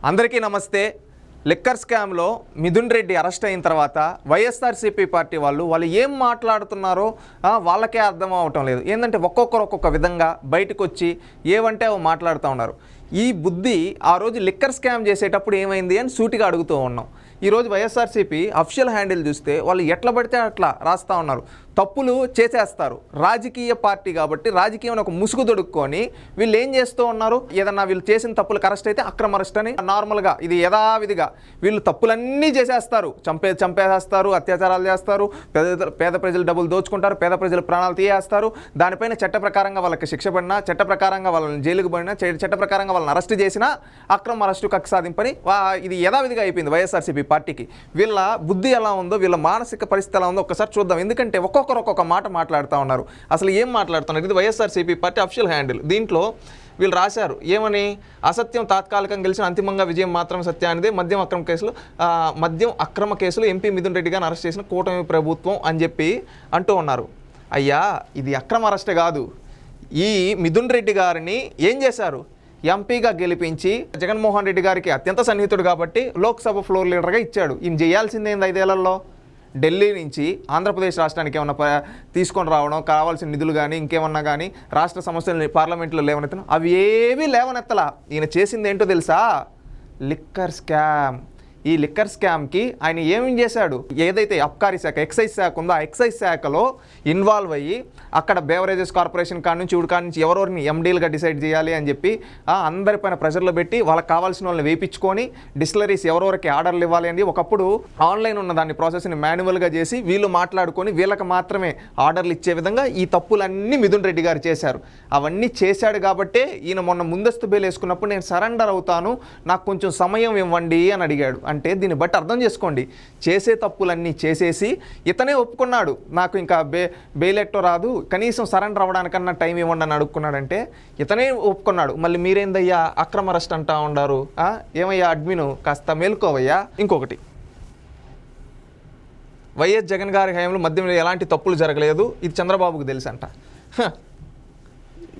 అందరికీ నమస్తే. లిక్కర్ స్కామ్లో మిథున్ రెడ్డి అరెస్ట్ అయిన తర్వాత వైఎస్ఆర్సీపీ పార్టీ వాళ్ళు ఏం మాట్లాడుతున్నారో వాళ్ళకే అర్థం అవటం లేదు. ఏంటంటే ఒక్కొక్కరు ఒక్కొక్క విధంగా బయటకు వచ్చి ఏవంటే అవి మాట్లాడుతూ ఉన్నారు. ఈ బుద్ధి ఆ రోజు లిక్కర్ స్కామ్ చేసేటప్పుడు ఏమైంది అని సూటిగా అడుగుతూ ఉన్నాం. ఈరోజు వైఎస్ఆర్సీపీ అఫీషియల్ హ్యాండిల్ చూస్తే వాళ్ళు ఎట్లా పడితే అట్లా రాస్తూ ఉన్నారు. తప్పులు చేసేస్తారు. రాజకీయ పార్టీ కాబట్టి రాజకీయం ఒక ముసుగు దొడుక్కొని వీళ్ళు ఏం చేస్తూ ఉన్నారు, ఏదన్నా వీళ్ళు చేసిన తప్పులకు అరెస్ట్ అయితే అక్రమ అరెస్ట్ అని నార్మల్గా ఇది యథావిధిగా వీళ్ళు తప్పులన్నీ చేసేస్తారు. చంపేసేస్తారు, అత్యాచారాలు చేస్తారు, పేద ప్రజలు డబ్బులు దోచుకుంటారు, పేద ప్రజల ప్రాణాలు తీయేస్తారు. దానిపైన చట్ట ప్రకారంగా వాళ్ళకి శిక్ష పడినా, చట్ట ప్రకారంగా వాళ్ళని జైలుకు పడినా, చట్ట ప్రకారంగా వాళ్ళని అరెస్ట్ చేసినా అక్రమ అరెస్టు కక్ష సాధింపని ఇది యథావిధిగా అయిపోయింది వైఎస్ఆర్సీపీ పార్టీకి. వీళ్ళ బుద్ధి ఎలా ఉందో, వీళ్ళ మానసిక పరిస్థితి ఎలా ఉందో ఒక్కసారి చూద్దాం. ఎందుకంటే ఒక్కొక్క మాట మాట్లాడుతూ ఉన్నారు. అసలు ఏం మాట్లాడుతున్నారు? ఇది వైఎస్ఆర్సీపీ పార్టీ అఫీషియల్ హ్యాండిల్. దీంట్లో వీళ్ళు రాశారు ఏమని, అసత్యం తాత్కాలికంగా గెలిచిన, అంతిమంగా విజయం మాత్రం సత్యానిదే. మద్యం అక్రమ కేసులు ఎంపీ మిథున్ రెడ్డి గారిని అరెస్ట్ చేసిన కూటమి ప్రభుత్వం అని చెప్పి అంటూ ఉన్నారు. అయ్యా, ఇది అక్రమ అరెస్ట్ కాదు. ఈ మిథున్ రెడ్డి గారిని ఏం చేశారు? ఎంపీగా గెలిపించి జగన్మోహన్ రెడ్డి గారికి అత్యంత సన్నిహితుడు కాబట్టి లోక్సభ ఫ్లోర్ లీడర్గా ఇచ్చాడు. ఈయన చేయాల్సిందేంది 5 ఏళ్లలో? ఢిల్లీ నుంచి ఆంధ్రప్రదేశ్ రాష్ట్రానికి ఏమన్నా తీసుకొని రావడం, కావాల్సిన నిధులు కానీ ఇంకేమన్నా కానీ రాష్ట్ర సమస్యలు పార్లమెంట్లో లేవనెత్తడం, అవి ఏవీ లేవనెత్తలా. ఈయన చేసింది ఏంటో తెలుసా? Liquor scam. ఈ లిక్కర్ స్కామ్కి ఆయన ఏమేం చేశాడు? ఏదైతే అబ్కారీ శాఖ, ఎక్సైజ్ శాఖ ఉందో ఆ ఎక్సైజ్ శాఖలో ఇన్వాల్వ్ అయ్యి అక్కడ బేవరేజెస్ కార్పొరేషన్ కాడ నుంచి ఎవరెవరిని ఎండీలుగా డిసైడ్ చేయాలి అని చెప్పి అందరిపైన ప్రెషర్లు పెట్టి వాళ్ళకి కావాల్సిన వాళ్ళని వేయించుకొని డిస్టిలరీస్ ఎవరెవరికి ఆర్డర్లు ఇవ్వాలి అని ఒకప్పుడు ఆన్లైన్ ఉన్న దాన్ని ప్రాసెస్ని మాన్యువల్గా చేసి వీళ్ళు మాట్లాడుకొని వీళ్ళకి మాత్రమే ఆర్డర్లు ఇచ్చే విధంగా ఈ తప్పులన్నీ మిథున్ రెడ్డి గారు చేశారు. అవన్నీ చేశాడు కాబట్టే ఈయన మొన్న ముందస్తు బెయిల్ వేసుకున్నప్పుడు నేను సరెండర్ అవుతాను, నాకు కొంచెం సమయం ఇవ్వండి అని అడిగాడు. అంటే దీన్ని బట్టి అర్థం చేసుకోండి, చేసే తప్పులన్నీ చేసేసి ఇతనే ఒప్పుకున్నాడు, నాకు ఇంకా బెయిల్ ఎట్టో రాదు, కనీసం సరెండర్ అవ్వడానికన్నా టైం ఇవ్వండి అని అడుక్కున్నాడంటే ఇతనే ఒప్పుకున్నాడు. మళ్ళీ మీరేందయ్యా అక్రమ అరెస్ట్ అంటా ఉన్నారు? ఏమయ్యా అడ్మిను, కాస్త మేల్కోవయ్యా. ఇంకొకటి, వైఎస్ జగన్ గారి హయాంలో మద్యంలో ఎలాంటి తప్పులు జరగలేదు, ఇది చంద్రబాబుకు తెలుసంట.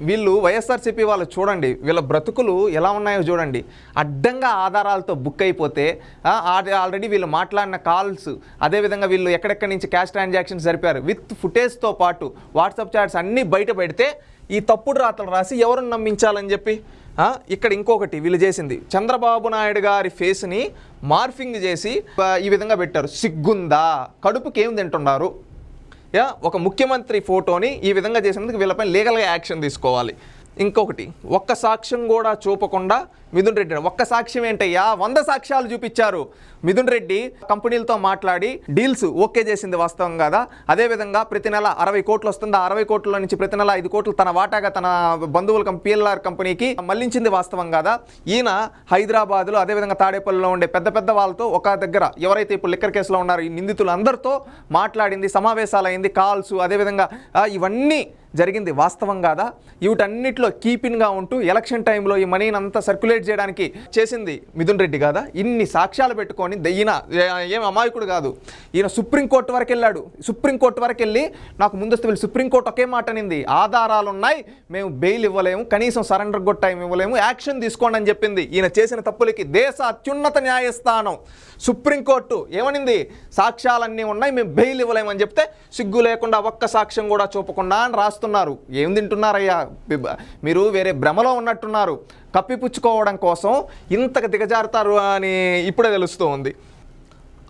వీళ్ళు వైఎస్ఆర్సీపీ వాళ్ళు చూడండి, వీళ్ళ బ్రతుకులు ఎలా ఉన్నాయో చూడండి. అడ్డంగా ఆధారాలతో బుక్ అయిపోతే ఆల్రెడీ వీళ్ళు మాట్లాడిన కాల్స్, అదేవిధంగా వీళ్ళు ఎక్కడెక్కడి నుంచి క్యాష్ ట్రాన్సాక్షన్స్ జరిపారు విత్ ఫుటేజ్తో పాటు వాట్సాప్ చాట్స్ అన్నీ బయట పెడితే ఈ తప్పుడు రాతలు రాసి ఎవరిని నమ్మించాలని చెప్పి ఇక్కడ ఇంకొకటి వీళ్ళు చేసింది, చంద్రబాబు నాయుడు గారి ఫేస్ని మార్ఫింగ్ చేసి ఈ విధంగా పెట్టారు. సిగ్గుందా? కడుపుకి ఏం తింటున్నారు? ఒక ముఖ్యమంత్రి ఫోటోని ఈ విధంగా చేసినందుకు వీళ్ళపై లీగల్గా యాక్షన్ తీసుకోవాలి. ఇంకొకటి, ఒక్క సాక్ష్యం కూడా చూపకుండా మిథున్ రెడ్డి, ఒక్క సాక్ష్యం ఏంటయ్యా 100 సాక్ష్యాలు చూపించారు. మిథున్ రెడ్డి కంపెనీలతో మాట్లాడి డీల్స్ ఓకే చేసింది వాస్తవం కదా. అదేవిధంగా ప్రతి నెల 60 కోట్లు వస్తుంది, 60 కోట్ల నుంచి ప్రతి నెల 5 కోట్లు తన వాటాగా తన బంధువుల PLR కంపెనీకి మళ్లించింది వాస్తవం కదా. ఈయన హైదరాబాద్లో అదేవిధంగా తాడేపల్లిలో ఉండే పెద్ద వాళ్ళతో ఒక దగ్గర ఎవరైతే ఇప్పుడు లిక్కర్ కేసులో ఉన్నారో ఈ నిందితులందరితో మాట్లాడింది, సమావేశాలు అయింది, కాల్స్, అదేవిధంగా ఇవన్నీ జరిగింది వాస్తవం కాదా? వీటన్నిటిలో కీపిన్గా ఉంటూ ఎలక్షన్ టైంలో ఈ మనీని అంతా సర్క్యులేట్ చేయడానికి చేసింది మిథున్ రెడ్డి కాదా? ఇన్ని సాక్ష్యాలు పెట్టుకొని ఈయన ఏం అమాయకుడు కాదు. ఈయన సుప్రీంకోర్టు వరకు వెళ్ళాడు. సుప్రీంకోర్టు వరకు వెళ్ళి నాకు ముందస్తు వెళ్ళి సుప్రీంకోర్టు ఒకే మాట అనింది, ఆధారాలు ఉన్నాయి, మేము బెయిల్ ఇవ్వలేము, కనీసం సరెండర్ కూడా టైం ఇవ్వలేము, యాక్షన్ తీసుకోండి అని చెప్పింది. ఈయన చేసిన తప్పులకి దేశ అత్యున్నత న్యాయస్థానం సుప్రీంకోర్టు ఏమనింది? సాక్ష్యాలన్నీ ఉన్నాయి, మేము బెయిల్ ఇవ్వలేమని చెప్తే సిగ్గు లేకుండా ఒక్క సాక్ష్యం కూడా చూపకుండా అని రాస్తున్నారు. ఏం తింటున్నారయ్యా మీరు? వేరే భ్రమలో ఉన్నట్టున్నారు. కప్పిపుచ్చుకోవడం కోసం ఇంతకు దిగజారుతారు అని ఇప్పుడే తెలుస్తూ ఉంది.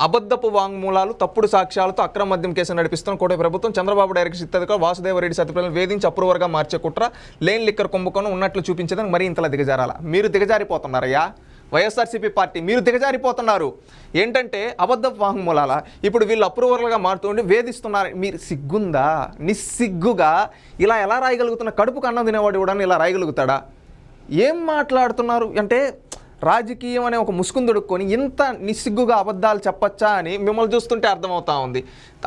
అబద్ధపు వాంగ్మూలాలు, తప్పుడు సాక్ష్యాలతో అక్రమ మద్యం కేసు నడిపిస్తున్న కూటమి ప్రభుత్వం చంద్రబాబు డైరెక్టర్ చిత్తధికారి వాసుదేవరెడ్డి సత్యప్రలను వేధించి అప్రూవర్గా మార్చే కుట్ర, లేని లిక్కర్ కుంభకోణం ఉన్నట్లు చూపించదని మరీ ఇంతలా దిగజారాల. మీరు దిగజారిపోతున్నారయ్యా, వైఎస్ఆర్సీపీ పార్టీ మీరు దిగజారిపోతున్నారు. ఏంటంటే అబద్ధపు వాంగ్మూలాల ఇప్పుడు వీళ్ళు అప్రూవర్లుగా మారుతుండి వేధిస్తున్నారు. మీరు సిగ్గుందా? నిస్సిగ్గుగా ఇలా ఎలా రాయగలుగుతున్న? కడుపుకు అన్నం తినేవాడు కూడా ఇలా రాయగలుగుతాడా? ఏం మాట్లాడుతున్నారు అంటే రాజకీయం అనే ఒక ముసుగును దొడుక్కొని ఇంత నిస్సిగ్గుగా అబద్ధాలు చెప్పచ్చా అని మిమ్మల్ని చూస్తుంటే అర్థమవుతా ఉంది.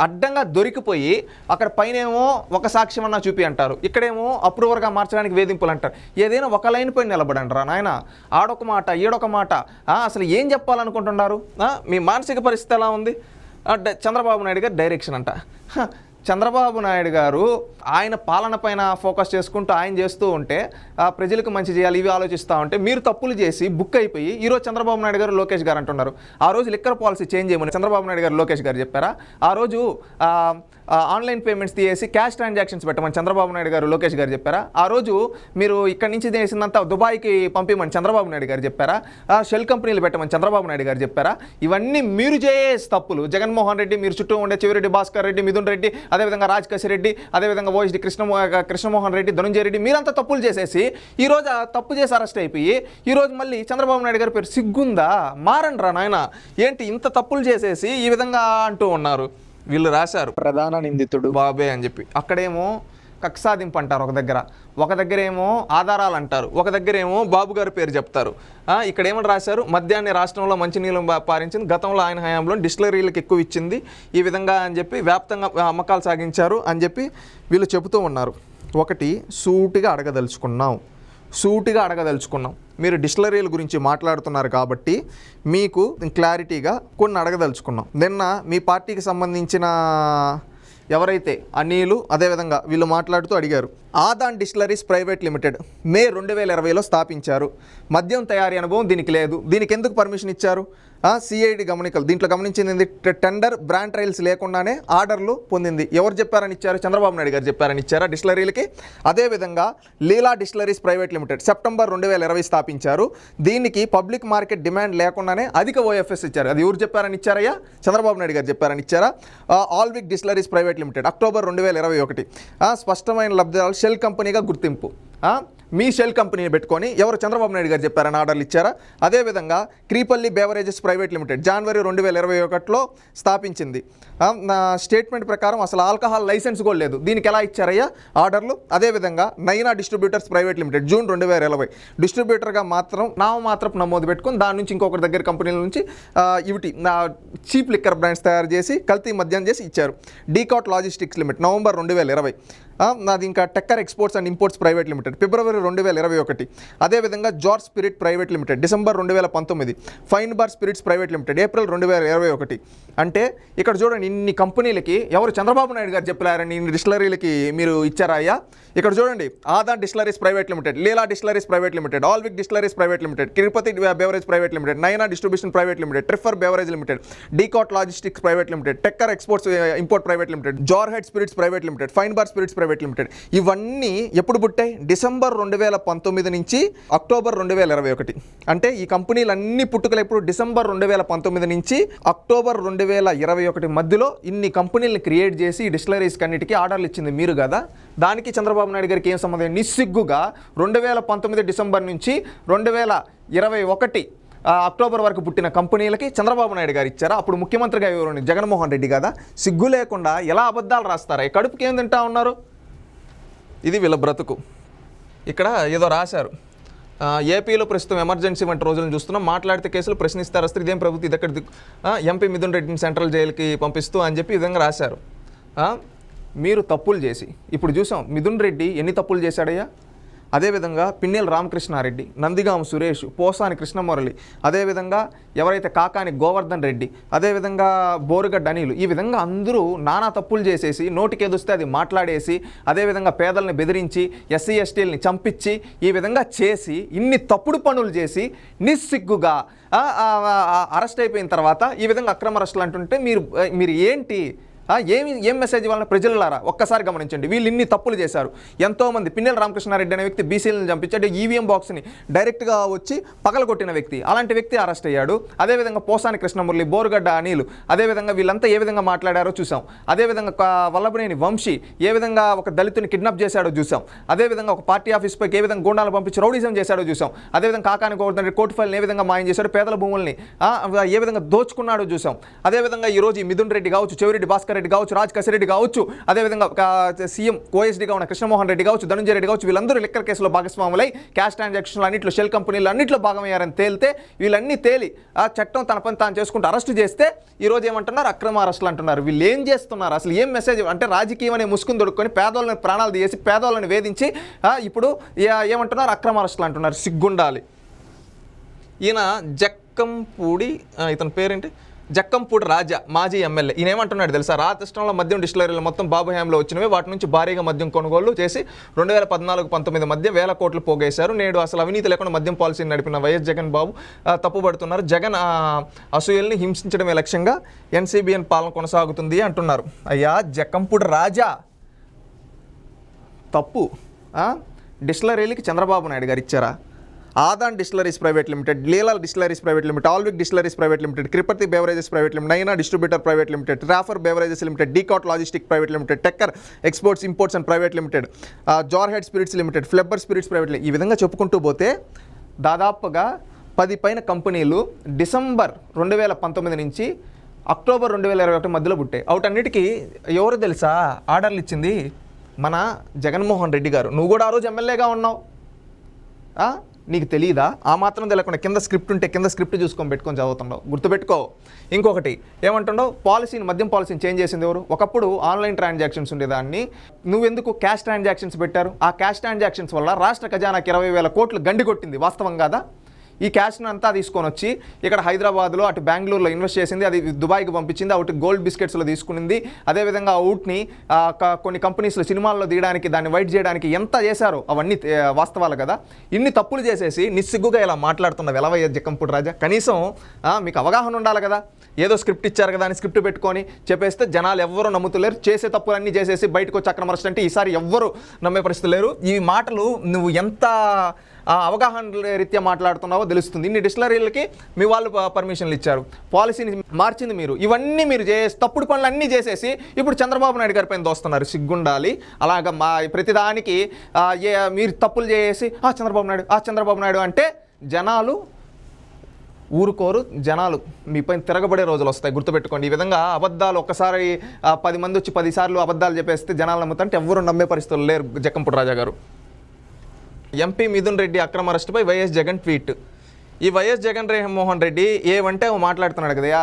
అడ్డంగా దొరికిపోయి అక్కడ పైనేమో ఒక సాక్ష్యం అన్నా చూపి అంటారు, ఇక్కడేమో అప్రూవర్గా మార్చడానికి వేధింపులు అంటారు. ఏదైనా ఒక లైన్ పైన నిలబడండి రా నాయన, ఆడొక మాట ఈడొక మాట. అసలు ఏం చెప్పాలనుకుంటున్నారు? మీ మానసిక పరిస్థితి ఎలా ఉంది? చంద్రబాబు నాయుడు గారి డైరెక్షన్ అంట. చంద్రబాబు నాయుడు గారు ఆయన పాలన పైన ఫోకస్ చేసుకుంటూ ఆయన చేస్తూ ఉంటే ప్రజలకు మంచి చేయాలి ఇవి ఆలోచిస్తూ ఉంటే మీరు తప్పులు చేసి బుక్ అయిపోయి ఈరోజు చంద్రబాబు నాయుడు గారు లోకేష్ గారు అంటున్నారు. ఆ రోజు లిక్కర్ పాలసీ చేంజ్ చేయమని చంద్రబాబు నాయుడు గారు లోకేష్ గారు చెప్పారా? ఆ రోజు ఆన్లైన్ పేమెంట్స్ తీసేసి క్యాష్ ట్రాన్సాక్షన్స్ పెట్టమని చంద్రబాబు నాయుడు గారు లోకేష్ గారు చెప్పారా? ఆ రోజు మీరు ఇక్కడి నుంచి చేసినంత దుబాయ్కి పంపించమని చంద్రబాబు నాయుడు గారు చెప్పారా? షెల్ కంపెనీలు పెట్టమని చంద్రబాబు నాయుడు గారు చెప్పారా? ఇవన్నీ మీరు చేసే తప్పులు. జగన్మోహన్ రెడ్డి, మీరు చుట్టూ ఉండే చెవిరెడ్డి భాస్కర్ రెడ్డి, మిథున్ రెడ్డి, అదేవిధంగా రాజకేశ్ రెడ్డి, అదేవిధంగా ఓఎస్డి కృష్ణమోహన్ రెడ్డి, ధనుంజయ రెడ్డి, మీరంతా తప్పులు చేసేసి ఈరోజు తప్పు చేసి అరెస్ట్ అయిపోయి ఈరోజు మళ్ళీ చంద్రబాబు నాయుడు గారి పేరు సిగ్గుందా? మారండ్రా నాయన, ఏంటి ఇంత తప్పులు చేసేసి ఈ విధంగా అంటూ ఉన్నారు. వీళ్ళు రాశారు ప్రధాన నిందితుడు బాబే అని చెప్పి. అక్కడేమో కక్షాదింపు అంటారు ఒక దగ్గర ఏమో ఆధారాలు అంటారు, ఒక దగ్గర ఏమో బాబు గారి పేరు చెప్తారు. ఇక్కడ ఏమని రాశారు? మద్యాన్ని రాష్ట్రంలో మంచినీళ్ళు పారించింది, గతంలో ఆయన హయాంలో డిస్టిలరీలకు ఎక్కువ ఇచ్చింది ఈ విధంగా అని చెప్పి వ్యాప్తంగా అమ్మకాలు సాగించారు అని చెప్పి వీళ్ళు చెబుతూ ఉన్నారు. ఒకటి సూటిగా అడగదలుచుకున్నాం. మీరు డిస్టిలరీల గురించి మాట్లాడుతున్నారు కాబట్టి మీకు క్లారిటీగా కొన్ని అడగదలుచుకున్నాం. నిన్న మీ పార్టీకి సంబంధించిన ఎవరైతే అనిలు అదేవిధంగా వీళ్ళు మాట్లాడుతూ అడిగారు, ఆదాన్ డిస్టిలరీస్ ప్రైవేట్ లిమిటెడ్ మే 2020లో స్థాపించారు. మద్యం తయారీ అనుభవం దీనికి లేదు, దీనికి ఎందుకు పర్మిషన్ ఇచ్చారు? సిఐడి గమనికలు దీంట్లో గమనించింది టెండర్ బ్రాండ్ ట్రయల్స్ లేకుండానే ఆర్డర్లు పొందింది. ఎవరు చెప్పారని ఇచ్చారు? చంద్రబాబు నాయుడు గారు చెప్పారని ఇచ్చారా డిస్టిలరీలకి? అదేవిధంగా లీలా డిస్టిలరీస్ ప్రైవేట్ లిమిటెడ్ సెప్టెంబర్ 2020 స్థాపించారు. దీనికి పబ్లిక్ మార్కెట్ డిమాండ్ లేకుండానే అధిక ఓఎఫ్ఎస్ ఇచ్చారు. అది ఎవరు చెప్పారని ఇచ్చారయ్యా? చంద్రబాబు నాయుడు గారు చెప్పారని ఇచ్చారా? ఆల్విక్ డిస్టిలరీస్ ప్రైవేట్ లిమిటెడ్ అక్టోబర్ 2021 స్పష్టమైన లబ్ధిదారులు షెల్ కంపెనీగా గుర్తింపు. మీ షెల్ కంపెనీని పెట్టుకొని ఎవరు? చంద్రబాబు నాయుడు గారు చెప్పారని ఆర్డర్లు ఇచ్చారా? అదేవిధంగా క్రీపల్లి బేవరేజెస్ ప్రైవేట్ లిమిటెడ్ జనవరి 2021లో స్థాపించింది. నా స్టేట్మెంట్ ప్రకారం అసలు ఆల్కహాల్ లైసెన్స్ కూడా లేదు, దీనికి ఎలా ఇచ్చారయ్యా ఆర్డర్లు? అదేవిధంగా నైనా డిస్ట్రిబ్యూటర్స్ ప్రైవేట్ లిమిటెడ్ జూన్ 2020 డిస్ట్రిబ్యూటర్గా మాత్రపు నమోదు పెట్టుకొని దాని నుంచి ఇంకొకరి దగ్గర కంపెనీల నుంచి ఇవిటి చీప్ లిక్కర్ బ్రాండ్స్ తయారు చేసి కల్తీ మద్యం చేసి ఇచ్చారు. Decat logistics limited November 2020. నాది ఇంకా Tekker exports and imports private limited ఫిబ్రవరి 2021. అదేవిధంగా George spirit private limited December 2019. Fine bar spirits private limited April 2021. అంటే ఇక్కడ చూడండి, ఇన్ని కంపెనీలకి ఎవరు? చంద్రబాబు నాయుడు గారు చెప్పారని ఇన్ని డిస్టిలరీలకి మీరు ఇచ్చారా అయ్యా? ఇక్కడ చూడండి, Adan distilleries private limited, Leela distilleries private limited, Alvik distilleries private limited, Tirupati beverage private limited, Naina distribution private limited, Trifer beverage limited, Decat logistics private limited, Tekker exports import private limited, Jarhead spirits private limited, fine bar spirits private limited. ఇవన్నీ ఎప్పుడు పుట్టాయి? December 2019 నుంచి October 2021. అంటే ఈ కంపెనీలు అన్ని పుట్టుకలు ఎప్పుడు? December 2019 నుంచి అక్టోబర్ 2021 మధ్యలో ఇన్ని కంపెనీలను క్రియేట్ చేసి ఈ డిస్టిలరీస్ అన్నిటికీ ఆర్డర్లు ఇచ్చింది మీరు కదా. దానికి చంద్రబాబు నాయుడు గారికి ఏం సంబంధం? నిస్సిగ్గుగా 2019 డిసెంబర్ నుంచి 2021 అక్టోబర్ వరకు పుట్టిన కంపెనీలకి చంద్రబాబు నాయుడు గారు ఇచ్చారా? అప్పుడు ముఖ్యమంత్రిగా ఎవరు? జగన్మోహన్ రెడ్డి కదా. సిగ్గు లేకుండా ఎలా అబద్ధాలు రాస్తారా? ఈ కడుపుకి ఏం తింటా ఉన్నారు? ఇది వీళ్ళ బ్రతుకు. ఇక్కడ ఏదో రాశారు, ఏపీలో ప్రస్తుతం ఎమర్జెన్సీ వంటి రోజులను చూస్తున్నాం, మాట్లాడితే కేసులు ప్రశ్నిస్తారు వస్తే ఇదేం ప్రభుత్వం ఇది ఎక్కడ ఎంపీ మిథున్ రెడ్డిని సెంట్రల్ జైలుకి పంపిస్తూ అని చెప్పి ఈ విధంగా రాశారు. మీరు తప్పులు చేసి ఇప్పుడు చూసాం మిథున్ రెడ్డి ఎన్ని తప్పులు చేశాడయ్యా. అదేవిధంగా పిన్నెల రామకృష్ణారెడ్డి, నందిగామ సురేష్, పోసాని కృష్ణమురళి, అదేవిధంగా ఎవరైతే కాకాని గోవర్ధన్ రెడ్డి, అదేవిధంగా బోరుగడ్డ అనిలు, ఈ విధంగా అందరూ నానా తప్పులు చేసేసి నోటికి ఎదుస్తే అది మాట్లాడేసి, అదేవిధంగా పేదల్ని బెదిరించి ఎస్సీ ఎస్టీలని చంపించి ఈ విధంగా చేసి ఇన్ని తప్పుడు పనులు చేసి నిస్సిగ్గుగా అరెస్ట్ అయిపోయిన తర్వాత ఈ విధంగా అక్రమ అరెస్టులు అంటుంటే మీరు ఏంటి? ఏం మెసేజ్ ఇవ్వాలని ప్రజలారా ఒక్కసారి గమనించండి. వీళ్ళు ఇన్ని తప్పులు చేశారు. ఎంతోమంది పిన్నెల రామకృష్ణారెడ్డి అనే వ్యక్తి బీసీలను చంపించాడు, ఈవీఎం బాక్స్ని డైరెక్ట్గా వచ్చి పగలగొట్టిన వ్యక్తి, అలాంటి వ్యక్తి అరెస్ట్ అయ్యాడు. అదేవిధంగా పోసాని కృష్ణమురళి, బోరుగడ్డ అనిలు, అదేవిధంగా వీళ్ళంతా ఏ విధంగా మాట్లాడారో చూసాం. అదేవిధంగా వల్లభనేని వంశీ ఏ విధంగా ఒక దళితుని కిడ్నాప్ చేశాడో చూసాం. అదేవిధంగా ఒక పార్టీ ఆఫీస్ పైకి ఏ విధంగా గూండాలు పంపించి రౌడీజం చేశాడో చూసాం. అదేవిధంగా కాకాని గోవర్ధన్ రెడ్డి కోర్టు ఫైల్ని ఏ విధంగా మాయం చేశాడు, పేదల భూముల్ని ఏ విధంగా దోచుకున్నాడో చూసాం. అదేవిధంగా ఈరోజు ఈ మిథున్ రెడ్డి కావచ్చు, చెవిరెడ్డి భాస్కర్ రెడ్డి కావచ్చు, రాజకేశ్ రెడ్డి కావచ్చు, అదేవిధంగా సీఎం ఓఎస్డీగా ఉన్న కృష్ణమోహన్ రెడ్డి కావచ్చు, ధనుంజయ రెడ్డి కావచ్చు, వీళ్ళందరూ లిక్కర్ కేసులో భాగస్వాములై క్యాష్ ట్రాన్సాక్షన్లు అన్నింటిలో షెల్ కంపెనీలు అన్నింటిలో భాగమయ్యారని తేలితే వీళ్ళన్నీ తేలి ఆ చట్టం తన పని తాను చేసుకుంటూ అరెస్ట్ చేస్తే ఈరోజు ఏమంటున్నారు? అక్రమ అరెస్టులు అంటున్నారు. వీళ్ళు ఏం చేస్తున్నారు? అసలు ఏం మెసేజ్ అంటే రాజకీయం అనే ముసుగుని దొడుక్కొని పేదోళ్ళని ప్రాణాలు తీసి పేదోళ్ళని వేధించి ఇప్పుడు ఏమంటున్నారు? అక్రమ అరెస్టులు అంటున్నారు. సిగ్గుండాలి. ఈయన జక్కంపూడి, ఇతని పేరేంటి, జక్కంపూడి రాజా మాజీ ఎమ్మెల్యే ఈయన ఏమంటున్నాడు తెలుసా? రాష్ట్రంలో మద్యం డిస్టిలరీలు మొత్తం బాబు హయాంలో వచ్చినవి, వాటి నుంచి భారీగా మద్యం కొనుగోలు చేసి 2014-19 మధ్య వేల కోట్లు పోగేశారు. నేడు అసలు అవినీతి లేకుండా మద్యం పాలసీని నడిపిన వైఎస్ జగన్ బాబు తప్పుపడుతున్నారు. జగన్ అసూయల్ని హింసించడమే లక్ష్యంగా ఎన్సీబీఎన్ పాలన కొనసాగుతుంది అంటున్నారు. అయ్యా జక్కంపూడి రాజా తప్పు డిస్టిలరీలకి చంద్రబాబు నాయుడు గారు ఇచ్చారా? Adan distilleries private limited, Leelal distilleries private limited, Alvik distilleries private limited, Kriparti beverages private limited, Naina distributor private limited, Trafer beverages limited, Decat logistic private limited, Tekker exports imports and private limited, Jarhead spirits limited, Flebber spirits private limited, ఈ విధంగా చెప్పుకుంటూ పోతే దాదాపుగా 10 పైన కంపెనీలు December 2019 నుంచి October 2021 మధ్యలో పుట్టాయి. అవుటన్నిటికీ ఎవరు తెలుసా ఆర్డర్లు ఇచ్చింది? మన జగన్మోహన్ రెడ్డి గారు. నువ్వు కూడా ఆ రోజు ఎమ్మెల్యేగా ఉన్నావు, నీకు తెలియదా? ఆ మాత్రం తెలియకుండా కింద స్క్రిప్ట్ ఉంటే కింద స్క్రిప్ట్ చూసుకొని పెట్టుకొని చదువుతున్నావు. గుర్తుపెట్టుకో. ఇంకొకటి ఏమంటున్నావు? మద్యం పాలసీని చేంజ్ చేసింది ఎవరు? ఒకప్పుడు ఆన్లైన్ ట్రాన్సాక్షన్స్ ఉండేదాన్ని, నువ్వెందుకు క్యాష్ ట్రాన్సాక్షన్స్ పెట్టారు? ఆ క్యాష్ ట్రాన్సాక్షన్స్ వల్ల రాష్ట్ర ఖజానాకి 20,000 కోట్లు గండి కొట్టింది. వాస్తవం కాదా? ఈ క్యాష్ని అంతా తీసుకొని వచ్చి ఇక్కడ హైదరాబాద్లో అటు బెంగళూరులో ఇన్వెస్ట్ చేసింది, అది దుబాయ్కి పంపించింది, అటు గోల్డ్ బిస్కెట్స్లో తీసుకునింది. అదేవిధంగా అవుట్ని కొన్ని కంపెనీస్లో సినిమాల్లో తీయడానికి, దాన్ని వైట్ చేయడానికి ఎంత చేశారో అవన్నీ వాస్తవాలు కదా. ఇన్ని తప్పులు చేసేసి నిస్సిగ్గుగా ఇలా మాట్లాడుతున్న వెలవయ్య జక్కంపూడి రాజా, కనీసం మీకు అవగాహన ఉండాలి కదా. ఏదో స్క్రిప్ట్ ఇచ్చారు కదా అని స్క్రిప్ట్ పెట్టుకొని చెప్పేస్తే జనాలు ఎవ్వరూ నమ్ముతలేరు. చేసే తప్పులన్నీ చేసేసి బయటకు వచ్చి అక్కడ మరస్ట్ అంటే ఈసారి ఎవ్వరూ నమ్మే పరిస్థితి లేరు. ఈ మాటలు నువ్వు ఎంత అవగాహన రీత్యా మాట్లాడుతున్నావో తెలుస్తుంది. ఇన్ని డిస్టిలరీలకి మీ వాళ్ళు పర్మిషన్లు ఇచ్చారు, పాలసీని మార్చింది మీరు. ఇవన్నీ మీరు తప్పుడు పనులు అన్నీ చేసేసి ఇప్పుడు చంద్రబాబు నాయుడు గారి పైన దోస్తున్నారు. సిగ్గుండాలి. అలాగ ప్రతిదానికి మీరు తప్పులు చేసి చంద్రబాబు నాయుడు అంటే జనాలు ఊరుకోరు. జనాలు మీ పైన తిరగబడే రోజులు వస్తాయి, గుర్తుపెట్టుకోండి. ఈ విధంగా అబద్ధాలు ఒక్కసారి 10 మంది వచ్చి 10 సార్లు అబద్ధాలు చెప్పేస్తే జనాలు నమ్ముతుంటే ఎవ్వరూ నమ్మే పరిస్థితులు లేరు. జక్కంపూడి రాజా గారు. ఎంపీ మిథున్ రెడ్డి అక్రమ అరెస్టుపై వైఎస్ జగన్ ట్వీట్. ఈ వైఎస్ జగన్మోహన్ రెడ్డి ఏమంటే మాట్లాడుతున్నాడు కదయా,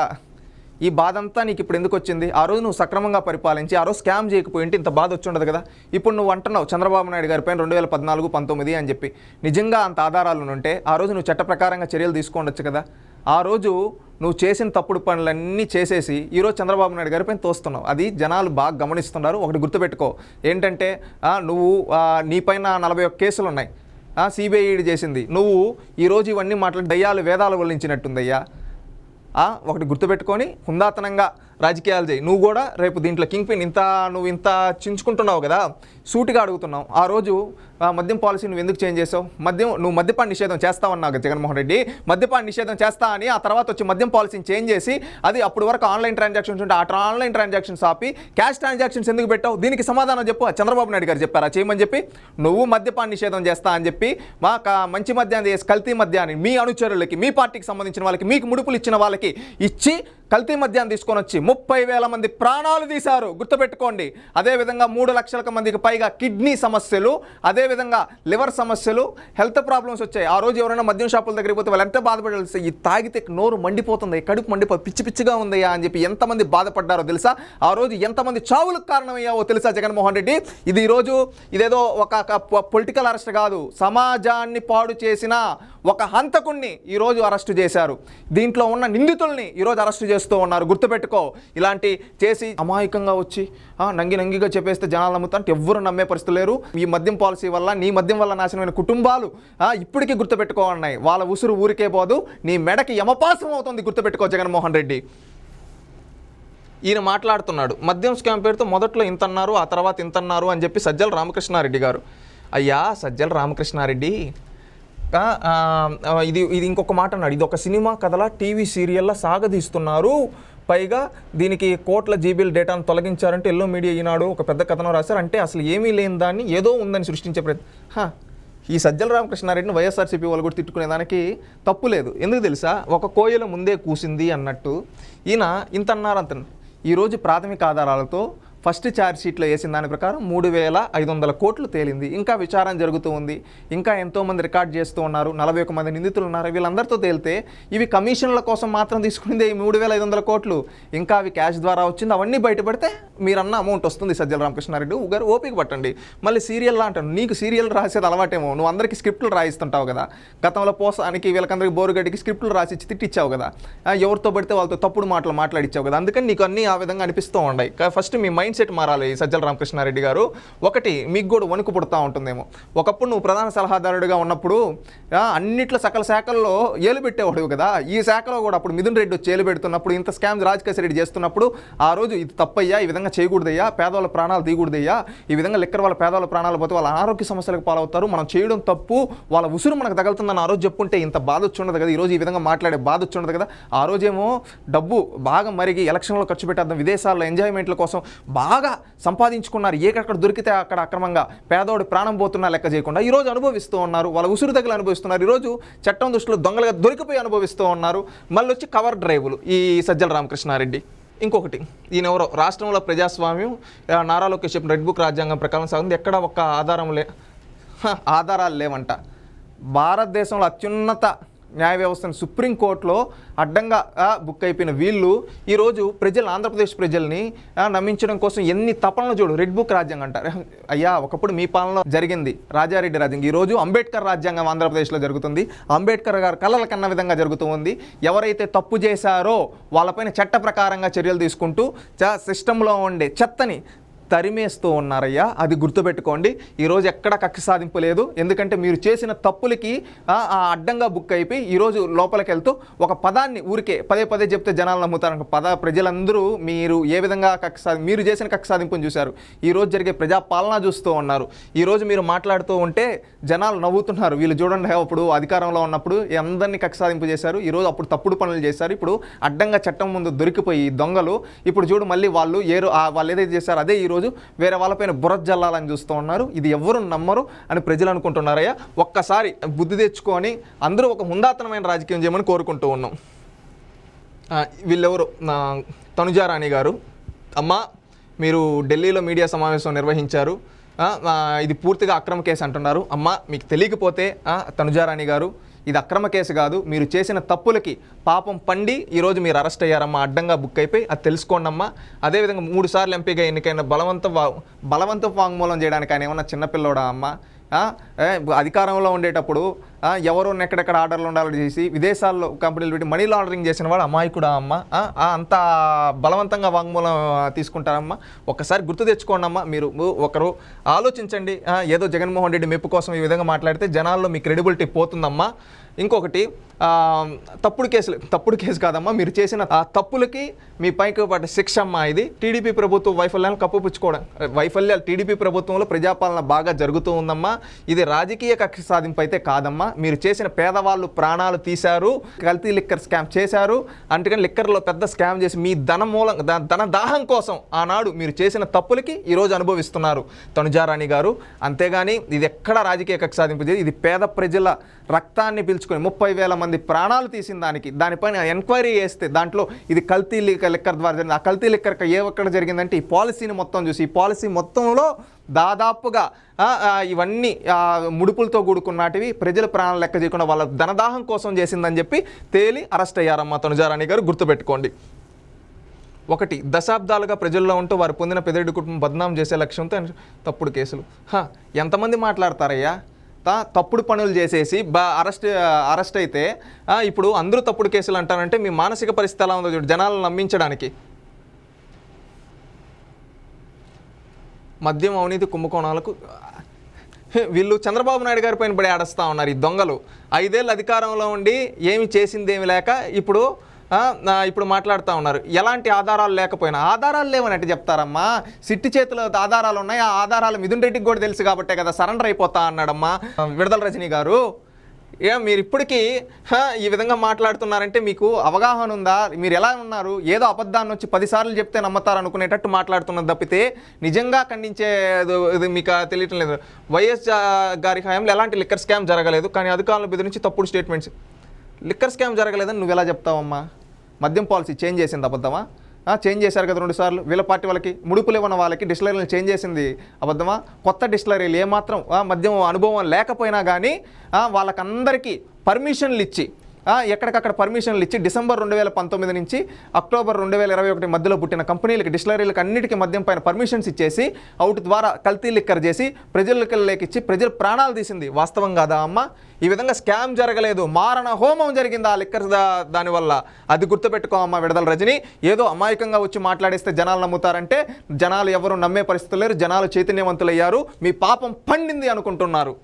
ఈ బాధ అంతా నీకు ఇప్పుడు ఎందుకు వచ్చింది? ఆ రోజు నువ్వు సక్రమంగా పరిపాలించి ఆ రోజు స్కామ్ చేయకపోయింటే ఇంత బాధ వచ్చి ఉండదు కదా. ఇప్పుడు నువ్వు అంటున్నావు చంద్రబాబు నాయుడు గారి పైన 2014-19 అని చెప్పి. నిజంగా అంత ఆధారాలు ఉంటే ఆ రోజు నువ్వు చట్ట ప్రకారంగా చర్యలు తీసుకోవచ్చు కదా. ఆ రోజు నువ్వు చేసిన తప్పుడు పనులన్నీ చేసేసి ఈరోజు చంద్రబాబు నాయుడు గారి పైన తోస్తున్నావు. అది జనాలు బాగా గమనిస్తున్నారు. ఒకటి గుర్తుపెట్టుకో, ఏంటంటే నువ్వు నీ పైన 41 కేసులు ఉన్నాయి, సిబిఐ ఈడీ చేసింది. నువ్వు ఈరోజు ఇవన్నీ మాట్లాడి దయ్యాలు వేదాలు వల్లించినట్టుందయ్యా. ఒకటి గుర్తుపెట్టుకొని హుందాతనంగా రాజకీయాలు చేయి. నువ్వు కూడా రేపు దీంట్లో కింగ్ పిన్ నువ్వు ఇంత చించుకుంటున్నావు కదా, సూటిగా అడుగుతున్నావు. ఆ రోజు మద్యం పాలసీ నువ్వు ఎందుకు చేంజ్ చేసావు? నువ్వు మద్యపాన నిషేధం చేస్తావన్నావు కదా జగన్మోహన్ రెడ్డి. మద్యపాన నిషేధం చేస్తా అని ఆ తర్వాత వచ్చి మద్యం పాలసీని చేంజ్ చేసి అది అప్పుడు వరకు ఆన్లైన్ ట్రాన్సాక్షన్స్ ఉంటే ఆ ఆన్లైన్ ట్రాన్సాక్షన్స్ ఆపి క్యాష్ ట్రాన్సాక్షన్స్ ఎందుకు పెట్టావు? దీనికి సమాధానం చెప్పు. చంద్రబాబు నాయుడు గారు చెప్పారా చేయమని చెప్పి? నువ్వు మద్యపాన నిషేధం చేస్తా అని చెప్పి మా మంచి మద్యాన్ని చేసి కల్తీ మద్యాన్ని మీ అనుచరులకి, మీ పార్టీకి సంబంధించిన వాళ్ళకి, మీకు ముడుపులు ఇచ్చిన వాళ్ళకి ఇచ్చి కల్తీ మద్యాన్ని తీసుకొని వచ్చి 30,000 మంది ప్రాణాలు తీశారు. గుర్తుపెట్టుకోండి. అదేవిధంగా 3 లక్షల మందికి పైగా కిడ్నీ సమస్యలు, అదేవిధంగా లివర్ సమస్యలు, హెల్త్ ప్రాబ్లమ్స్ వచ్చాయి. ఆ రోజు ఎవరైనా మద్యం షాపుల దగ్గరికి పోతే వాళ్ళు ఎంత బాధపడాలి? ఈ తాగితే నోరు మండిపోతుంది, కడుపు మండిపోతుంది, పిచ్చి పిచ్చిగా ఉందయ్యా అని చెప్పి ఎంతమంది బాధపడ్డారో తెలుసా? ఆ రోజు ఎంతమంది చావులకు కారణమయ్యావో తెలుసా జగన్మోహన్ రెడ్డి? ఇదేదో ఒక పొలిటికల్ అరెస్ట్ కాదు, సమాజాన్ని పాడు చేసిన ఒక హంతకుణ్ణి ఈరోజు అరెస్టు చేశారు. దీంట్లో ఉన్న నిందితుల్ని ఈరోజు అరెస్టు చేస్తూ ఉన్నారు. గుర్తుపెట్టుకో. ఇలాంటి చేసి అమాయకంగా వచ్చి నంగిగా చెప్పేస్తే జనాలు నమ్ముతారంటే ఎవ్వరు నమ్మే పరిస్థితి లేరు. ఈ మద్యం పాలసీ వల్ల, నీ మద్యం వల్ల నాశనమైన కుటుంబాలు ఇప్పటికీ గుర్తుపెట్టుకోన్నాయి. వాళ్ళ ఉసురు ఊరికే పోదు, నీ మెడకి యమపాసం అవుతుంది. గుర్తుపెట్టుకో జగన్మోహన్ రెడ్డి. ఈయన మాట్లాడుతున్నాడు మద్యం స్కామ్ పేరుతో మొదట్లో ఇంతన్నారు, ఆ తర్వాత ఇంతన్నారు అని చెప్పి సజ్జల రామకృష్ణారెడ్డి గారు. అయ్యా సజ్జల రామకృష్ణారెడ్డి, ఇది ఇంకొక మాట అన్నాడు. ఇది ఒక సినిమా కథలా, టీవీ సీరియల్లా సాగదీస్తున్నారు, పైగా దీనికి కోట్ల జీబీల డేటాను తొలగించారంటే ఎల్లో మీడియా ఈనాడు ఒక పెద్ద కథనం రాశారు. అంటే అసలు ఏమీ లేని దాన్ని ఏదో ఉందని సృష్టించే ఈ సజ్జల రామకృష్ణారెడ్డిని వైఎస్ఆర్సీపీ వాళ్ళు కూడా తిట్టుకునే దానికి తప్పు లేదు. ఎందుకు తెలుసా? ఒక కోయిల ముందే కూసింది అన్నట్టు ఈయన ఇంత అన్నారు. ఈరోజు ప్రాథమిక ఆధారాలతో ఫస్ట్ ఛార్జ్ షీట్లో వేసిన దాని ప్రకారం 3,500 కోట్లు తేలింది. ఇంకా విచారణ జరుగుతూ ఉంది. ఇంకా ఎంతోమంది రికార్డ్ చేస్తూ ఉన్నారు. 41 మంది నిందితులు ఉన్నారు. వీళ్ళందరితో తేలితే ఇవి కమిషన్ల కోసం మాత్రం తీసుకునేది 3,500 కోట్లు. ఇంకా అవి క్యాష్ ద్వారా వచ్చింది. అవన్నీ బయటపడితే మీరన్న అమౌంట్ వస్తుంది. సజ్జల రామకృష్ణారెడ్డి గారు ఓపిక పట్టండి. మళ్ళీ సీరియల్లా అంటాను, నీకు సీరియల్ రాసేది అలవాటేమో. నువ్వు అందరికీ స్క్రిప్టులు రాయిస్తుంటావు కదా. గతంలో పోసానికి వీళ్ళకందరికీ బోరుగడ్డికి స్క్రిప్టులు రాసిచ్చి తిట్టిచ్చావు కదా. ఎవరితో పడితే వాళ్ళతో తప్పుడు మాటలు మాట్లాడిచ్చావు కదా. అందుకని నీకు అన్నీ ఆ విధంగా అనిపిస్తూ ఉన్నాయి. ఫస్ట్ మీ మైండ్ సెట్ మారాలి సజ్జల రామకృష్ణారెడ్డి గారు. ఒకటి, మీకు కూడా వణుకు పుడతా ఉంటుందేమో. ఒకప్పుడు నువ్వు ప్రధాన సలహాదారుడిగా ఉన్నప్పుడు అన్నిట్లో సకల శాఖల్లో ఏలు పెట్టేవాడు కదా. ఈ శాఖలో కూడా అప్పుడు మిథున్ రెడ్డి వచ్చి ఏలు పెడుతున్నప్పుడు, ఇంత స్కామ్ రాజకేశ్వర రెడ్డి చేస్తున్నప్పుడు ఆ రోజు ఇది తప్పయ్యా, ఈ విధంగా చేయకూడదయ్యా, పేదవాళ్ళ ప్రాణాలు తీయకూడదయ్యా, ఈ విధంగా లిక్కర్ వాళ్ళ పేదవాళ్ళ ప్రాణాలు పోతే వాళ్ళ అనారోగ్య సమస్యలకు పాలవుతారు, మనం చేయడం తప్పు, వాళ్ళ ఉసురు మనకు తగులుతుందని ఆ రోజు చెప్పుంటే ఇంత బాధ వచ్చి ఉండదు కదా. ఈరోజు ఈ విధంగా మాట్లాడే బాధ వచ్చి ఉండదు కదా. ఆ రోజేమో డబ్బు బాగా మరిగి ఎలక్షన్లో ఖర్చు పెట్టేద్దాం, విదేశాల్లో ఎంజాయ్మెంట్ల కోసం బాగా సంపాదించుకున్నారు. ఎక్కడ దొరికితే అక్కడ అక్రమంగా పేదోడి ప్రాణం పోతున్నా లెక్క చేయకుండా ఈరోజు అనుభవిస్తూ ఉన్నారు. వాళ్ళ ఉసురు తగిలి అనుభవిస్తున్నారు. ఈరోజు చట్టం దృష్టిలో దొంగలుగా దొరికిపోయి అనుభవిస్తూ ఉన్నారు. మళ్ళీ వచ్చి కవర్ డ్రైవులు ఈ సజ్జల రామకృష్ణారెడ్డి. ఇంకొకటి, ఈయనెవరో రాష్ట్రంలో ప్రజాస్వామ్యం నారా లోకేష్ చెప్పిన రెడ్ బుక్ రాజ్యాంగం ప్రకారం సాగుంది. ఎక్కడ ఒక్క ఆధారాలు లేవంట. భారతదేశంలో అత్యున్నత న్యాయ వ్యవస్థను సుప్రీంకోర్టులో అడ్డంగా బుక్ అయిపోయిన వీళ్ళు ఈరోజు ఆంధ్రప్రదేశ్ ప్రజల్ని నమ్మించడం కోసం ఎన్ని తపనలు చూడు. రెడ్ బుక్ రాజ్యాంగం అంటారు. అయ్యా, ఒకప్పుడు మీ పాలనలో జరిగింది రాజారెడ్డి రాజ్యాంగం. ఈరోజు అంబేద్కర్ రాజ్యాంగం ఆంధ్రప్రదేశ్లో జరుగుతుంది. అంబేద్కర్ గారు కళ్ళల కన్న విధంగా జరుగుతూ ఉంది. ఎవరైతే తప్పు చేశారో వాళ్ళపైన చట్ట ప్రకారంగా చర్యలు తీసుకుంటూ సిస్టంలో ఉండే చెత్తని తరిమేస్తూ ఉన్నారయ్యా. అది గుర్తుపెట్టుకోండి. ఈరోజు ఎక్కడ కక్ష సాధింపు లేదు. ఎందుకంటే మీరు చేసిన తప్పులకి అడ్డంగా బుక్ అయిపోయి ఈరోజు లోపలికి వెళ్తూ ఒక పదాన్ని ఊరికే పదే చెప్తే జనాలు నమ్ముతారు. ప్రజలందరూ మీరు ఏ విధంగా మీరు చేసిన కక్ష సాధింపుని చూశారు. ఈరోజు జరిగే ప్రజాపాలన చూస్తూ ఉన్నారు. ఈరోజు మీరు మాట్లాడుతూ ఉంటే జనాలు నవ్వుతున్నారు. వీళ్ళు చూడండి, అప్పుడు అధికారంలో ఉన్నప్పుడు అందరినీ కక్ష సాధింపు చేశారు. ఈరోజు అప్పుడు తప్పుడు పనులు చేశారు. ఇప్పుడు అడ్డంగా చట్టం ముందు దొరికిపోయి దొంగలు ఇప్పుడు చూడు మళ్ళీ వాళ్ళు ఏదైతే చేశారో అదే ఈరోజు వేరే వాళ్ళపైన బురద జల్లాలని చూస్తూ ఉన్నారు. ఇది ఎవరు నమ్మరు అని ప్రజలు అనుకుంటున్నారయ్యా. ఒక్కసారి బుద్ధి తెచ్చుకొని అందరూ ఒక హుందాతనమైన రాజకీయం చేయమని కోరుకుంటూ ఉన్నాం. వీళ్ళెవరు, తనుజారాణి గారు. అమ్మ, మీరు ఢిల్లీలో మీడియా సమావేశం నిర్వహించారు. ఇది పూర్తిగా అక్రమ కేసు అంటున్నారు. అమ్మ, మీకు తెలియకపోతే తనుజారాణి గారు, ఇది అక్రమ కేసు కాదు. మీరు చేసిన తప్పులకి పాపం పండి ఈరోజు మీరు అరెస్ట్ అయ్యారమ్మా. అడ్డంగా బుక్ అయిపోయి అది తెలుసుకోండి అమ్మా. అదేవిధంగా 3 సార్లు ఎంపీగా ఎన్నికైన బలవంత వాంగ్మూలం చేయడానికి ఆయన ఏమన్నా చిన్నపిల్లోడా అమ్మ? అధికారంలో ఉండేటప్పుడు ఎవరో ఎక్కడెక్కడ ఆర్డర్లు ఉండాలని చేసి విదేశాల్లో కంపెనీలు పెట్టి మనీ లాండరింగ్ చేసిన వాడు అమాయకుడా అమ్మ? అంత బలవంతంగా వాంగ్మూలం తీసుకుంటారమ్మా. ఒక్కసారి గుర్తు తెచ్చుకోండి అమ్మా. మీరు ఒకరు ఆలోచించండి. ఏదో జగన్మోహన్ రెడ్డి మెప్పు కోసం ఈ విధంగా మాట్లాడితే జనాల్లో మీ క్రెడిబిలిటీ పోతుందమ్మా. ఇంకొకటి, తప్పుడు కేసు కాదమ్మా. మీరు చేసిన తప్పులకి మీ పైకి పడ్డ శిక్ష అమ్మా. ఇది టీడీపీ ప్రభుత్వం వైఫల్యాలను కప్పుపుచ్చుకోవడం. టీడీపీ ప్రభుత్వంలో ప్రజాపాలన బాగా జరుగుతూ ఉందమ్మా. ఇది రాజకీయ కక్ష సాధింపు అయితే కాదమ్మా. మీరు చేసిన పేదవాళ్ళు ప్రాణాలు తీశారు, కల్తీ లిక్కర్ స్కామ్ చేశారు. అందుకని లిక్కర్లో పెద్ద స్కామ్ చేసి మీ ధన దాహం కోసం ఆనాడు మీరు చేసిన తప్పులకి ఈరోజు అనుభవిస్తున్నారు తనుజారాణి గారు. అంతేగాని ఇది ఎక్కడ రాజకీయ కక్ష సాధింపు చేయదు. ఇది పేద ప్రజల రక్తాన్ని పీల్చుకొని 30,000 మంది ప్రాణాలు తీసిన దానిపైన ఎంక్వైరీ చేస్తే దాంట్లో ఇది కల్తీ లిక్కర్ ద్వారా జరిగింది. ఆ కల్తీ లిక్కర్ ఎక్కడ జరిగిందంటే ఈ పాలసీని మొత్తం చూసి ఈ పాలసీ మొత్తంలో దాదాపుగా ఇవన్నీ ముడుపులతో కూడుకున్నటివి ప్రజల ప్రాణాలు లెక్క చేయకుండా వాళ్ళ ధనదాహం కోసం చేసిందని చెప్పి తేలి అరెస్ట్ అయ్యారమ్మా తనుజారాణి గారు. గుర్తుపెట్టుకోండి. ఒకటి, దశాబ్దాలుగా ప్రజల్లో ఉంటూ వారు పొందిన పెదరెడ్డి కుటుంబం బద్నాం చేసే లక్ష్యంతో తప్పుడు కేసులు. ఎంతమంది మాట్లాడతారయ్యా? తప్పుడు పనులు చేసేసి అరెస్ట్ అయితే ఇప్పుడు అందరూ తప్పుడు కేసులు అంటారంటే మీ మానసిక పరిస్థితి ఎలా ఉందో చూడు. జనాలను నమ్మించడానికి మద్యం అవినీతి కుంభకోణాలకు వీళ్ళు చంద్రబాబు నాయుడు గారి పైన పడి ఆడస్తూ ఉన్నారు. ఈ దొంగలు 5 ఏళ్ళు అధికారంలో ఉండి ఏమి చేసిందేమి లేక ఇప్పుడు మాట్లాడుతూ ఉన్నారు. ఎలాంటి ఆధారాలు లేకపోయినా, ఆధారాలు లేవనట్టు చెప్తారమ్మా. సిట్టి చేతిలో ఆధారాలు ఉన్నాయి. ఆ ఆధారాలు మిథున్ రెడ్డికి కూడా తెలుసు కాబట్టే కదా సరెండర్ అయిపోతా అన్నాడమ్మా విడుదల రజనీ గారు. మీరు ఇప్పటికీ ఈ విధంగా మాట్లాడుతున్నారంటే మీకు అవగాహన ఉందా? మీరు ఎలా ఉన్నారు? ఏదో అబద్ధాన్ని వచ్చి 10 సార్లు చెప్తే నమ్ముతారు అనుకునేటట్టు మాట్లాడుతున్నది తప్పితే నిజంగా ఖండించే ఇది మీకు తెలియటం లేదు. వైఎస్ గారి హయాంలో ఎలాంటి లిక్కర్ స్కామ్ జరగలేదు, కానీ అధికారులు బెదిరించి తప్పుడు స్టేట్మెంట్స్. లిక్కర్ స్కామ్ జరగలేదని నువ్వు ఎలా చెప్తావమ్మా? మద్యం పాలసీ చేంజ్ చేసింది అబద్ధమా? చేంజ్ చేశారు కదా 2 సార్లు. వీళ్ళ పార్టీ వాళ్ళకి ముడుపులు ఇవ్వని వాళ్ళకి డిస్టిలరీలు చేంజ్ చేసింది అబద్ధమా? కొత్త డిస్టిలరీలు ఏమాత్రం మద్యం అనుభవం లేకపోయినా కానీ వాళ్ళకందరికీ పర్మిషన్లు ఇచ్చి ఎక్కడికక్కడ పర్మిషన్లు ఇచ్చి డిసెంబర్ 2019 నుంచి అక్టోబర్ 2021 మధ్యలో పుట్టిన కంపెనీలకి డిస్టిలరీలకు అన్నిటికీ మద్యం పైన పర్మిషన్స్ ఇచ్చేసి అవుట్ ద్వారా కల్తీ లిక్కర్ చేసి ప్రజలకు ఇచ్చి ప్రజల ప్రాణాలు తీసింది. వాస్తవం కాదా అమ్మ? ఈ విధంగా స్కామ్ జరగలేదు, మారణ హోమం జరిగింది ఆ లిక్కర్ దానివల్ల. అది గుర్తుపెట్టుకో అమ్మ విడుదల రజని. ఏదో అమాయకంగా వచ్చి మాట్లాడేస్తే జనాలు నమ్ముతారంటే జనాలు ఎవరు నమ్మే పరిస్థితులు లేరు. జనాలు చైతన్యవంతులయ్యారు, మీ పాపం పండింది అనుకుంటున్నారు.